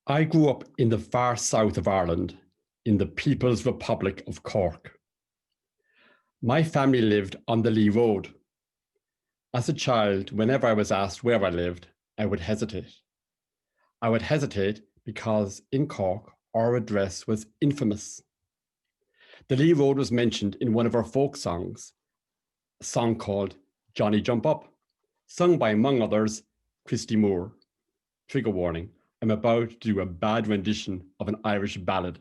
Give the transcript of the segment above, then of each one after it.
I grew up in the far south of Ireland, in the People's Republic of Cork. My family lived on the Lee Road. As a child, whenever I was asked where I lived, I would hesitate. I would hesitate because in Cork, our address was infamous. The Lee Road was mentioned in one of our folk songs, a song called Johnny Jump Up, sung by, among others, Christy Moore. Trigger warning, I'm about to do a bad rendition of an Irish ballad.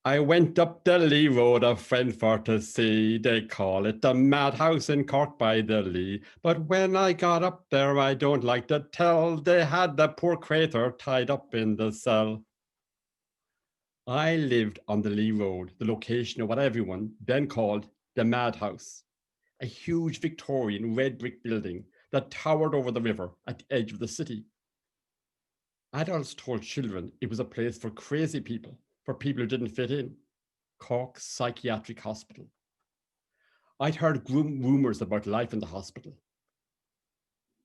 I went up the Lee Road, a friend for to see. They call it the madhouse in Cork by the Lee. But when I got up there, I don't like to tell, they had the poor crater tied up in the cell. I lived on the Lee Road, the location of what everyone then called the madhouse, a huge Victorian red brick building that towered over the river at the edge of the city. Adults told children it was a place for crazy people, for people who didn't fit in. Cork Psychiatric Hospital. I'd heard rumours about life in the hospital.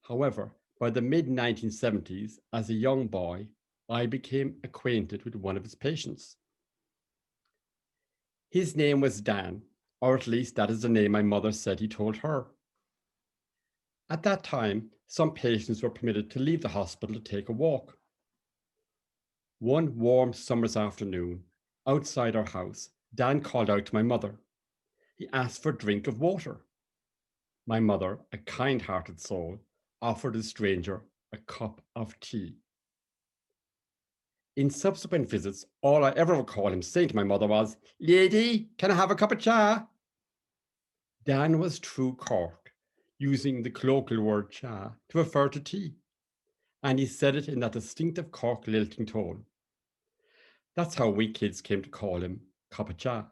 However, by the mid-1970s, as a young boy, I became acquainted with one of his patients. His name was Dan, or at least that is the name my mother said he told her. At that time, some patients were permitted to leave the hospital to take a walk. One warm summer's afternoon, outside our house, Dan called out to my mother. He asked for a drink of water. My mother, a kind-hearted soul, offered the stranger a cup of tea. In subsequent visits, all I ever recall him saying to my mother was, "Lady, can I have a cup of cha?" Dan was true Cork, using the colloquial word cha to refer to tea, and he said it in that distinctive Cork lilting tone. That's how we kids came to call him cup of cha.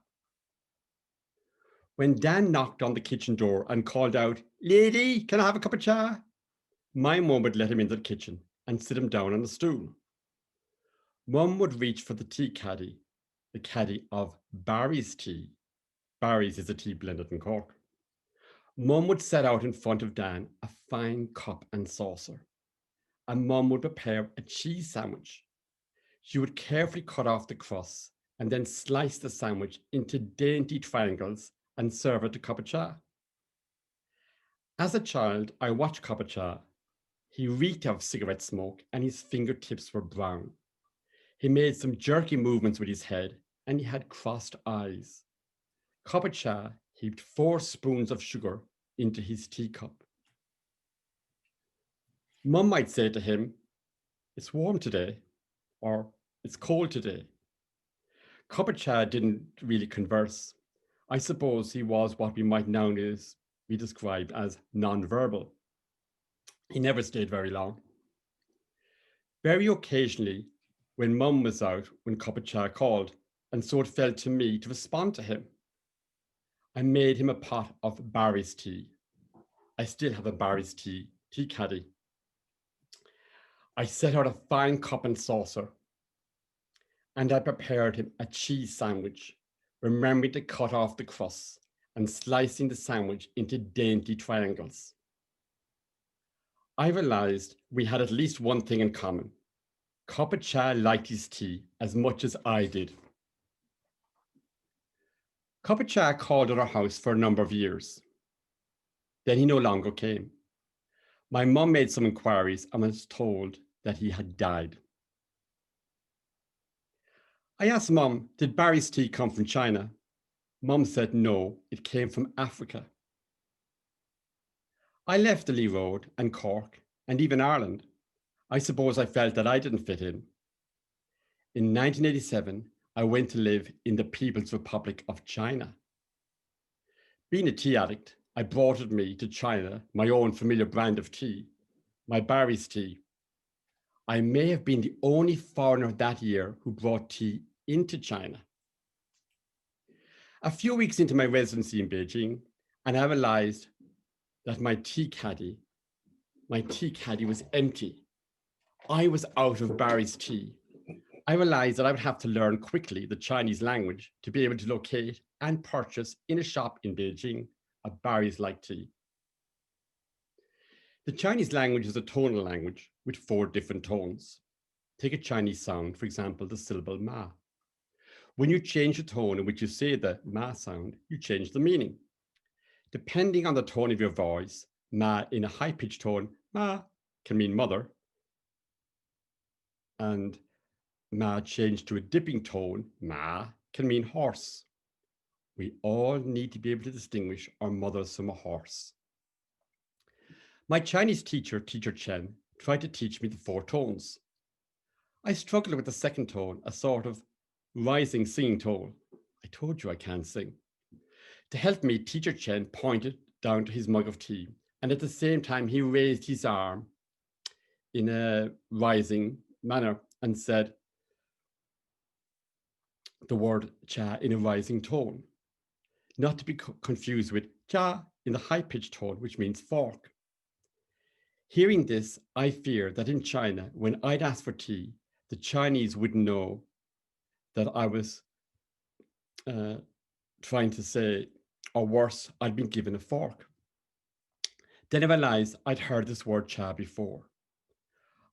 When Dan knocked on the kitchen door and called out, "Lady, can I have a cup of cha?" my mum would let him into the kitchen and sit him down on a stool. Mum would reach for the tea caddy, the caddy of Barry's tea. Barry's is a tea blended in Cork. Mum would set out in front of Dan a fine cup and saucer, and Mum would prepare a cheese sandwich. She would carefully cut off the crust and then slice the sandwich into dainty triangles and serve it to cup of cha. As a child, I watched cup of cha. He reeked of cigarette smoke and his fingertips were brown. He made some jerky movements with his head and he had crossed eyes. Cup of cha heaped 4 spoons of sugar into his teacup. Mum might say to him, "It's warm today," or "It's cold today." Cup of cha didn't really converse. I suppose he was what we might nowadays be described as non-verbal. He never stayed very long. Very occasionally, when Mum was out, when cup of cha called, and so it fell to me to respond to him. I made him a pot of Barry's tea. I still have a Barry's tea caddy. I set out a fine cup and saucer, and I prepared him a cheese sandwich, remembering to cut off the crust and slicing the sandwich into dainty triangles. I realized we had at least one thing in common. Cup of cha liked his tea as much as I did. Cup of cha called at our house for a number of years. Then he no longer came. My mum made some inquiries and was told that he had died. I asked Mum, did Barry's tea come from China? Mum said no, it came from Africa. I left the Lee Road and Cork and even Ireland. I suppose I felt that I didn't fit in. In 1987, I went to live in the People's Republic of China. Being a tea addict, I brought with me to China my own familiar brand of tea, my Barry's tea. I may have been the only foreigner that year who brought tea into China. A few weeks into my residency in Beijing, and I realized that my tea caddy was empty. I was out of Barry's tea. I realized that I would have to learn quickly the Chinese language to be able to locate and purchase in a shop in Beijing a Barry's-like tea. The Chinese language is a tonal language with 4 different tones. Take a Chinese sound, for example, the syllable ma. When you change the tone in which you say the ma sound, you change the meaning. Depending on the tone of your voice, ma in a high-pitched tone, ma can mean mother, and ma changed to a dipping tone, ma can mean horse. We all need to be able to distinguish our mothers from a horse. My Chinese teacher, Teacher Chen, tried to teach me the 4 tones. I struggled with the second tone, a sort of rising singing tone. I told you I can't sing. To help me, Teacher Chen pointed down to his mug of tea, and at the same time he raised his arm in a rising manner and said the word cha in a rising tone, not to be confused with cha in the high-pitched tone, which means fork. Hearing this, I fear that in China, when I'd ask for tea, the Chinese wouldn't know that I was trying to say, or worse, I'd been given a fork. Then I realized I'd heard this word cha before.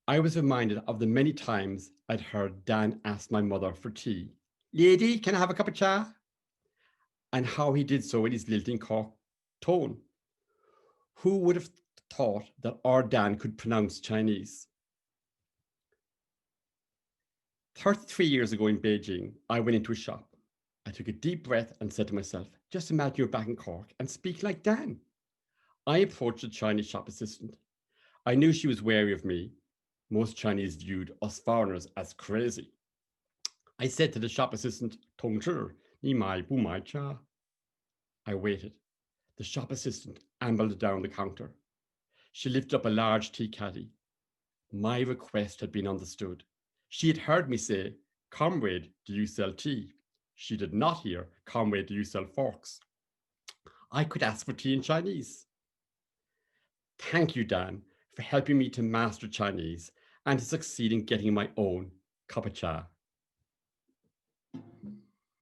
I was reminded of the many times I'd heard Dan ask my mother for tea. Lady, can I have a cup of cha? And how he did so in his lilting Cork tone. Who would have thought that our Dan could pronounce Chinese? 33 years ago in Beijing, I went into a shop. I took a deep breath and said to myself, just imagine you're back in Cork and speak like Dan. I approached the Chinese shop assistant. I knew she was wary of me. Most Chinese viewed us foreigners as crazy. I said to the shop assistant, 同志, 你买不买茶? I waited. The shop assistant ambled down the counter. She lifted up a large tea caddy. My request had been understood. She had heard me say, comrade, do you sell tea? She did not hear, comrade, do you sell forks? I could ask for tea in Chinese. Thank you, Dan, for helping me to master Chinese and to succeed in getting my own cup of cha.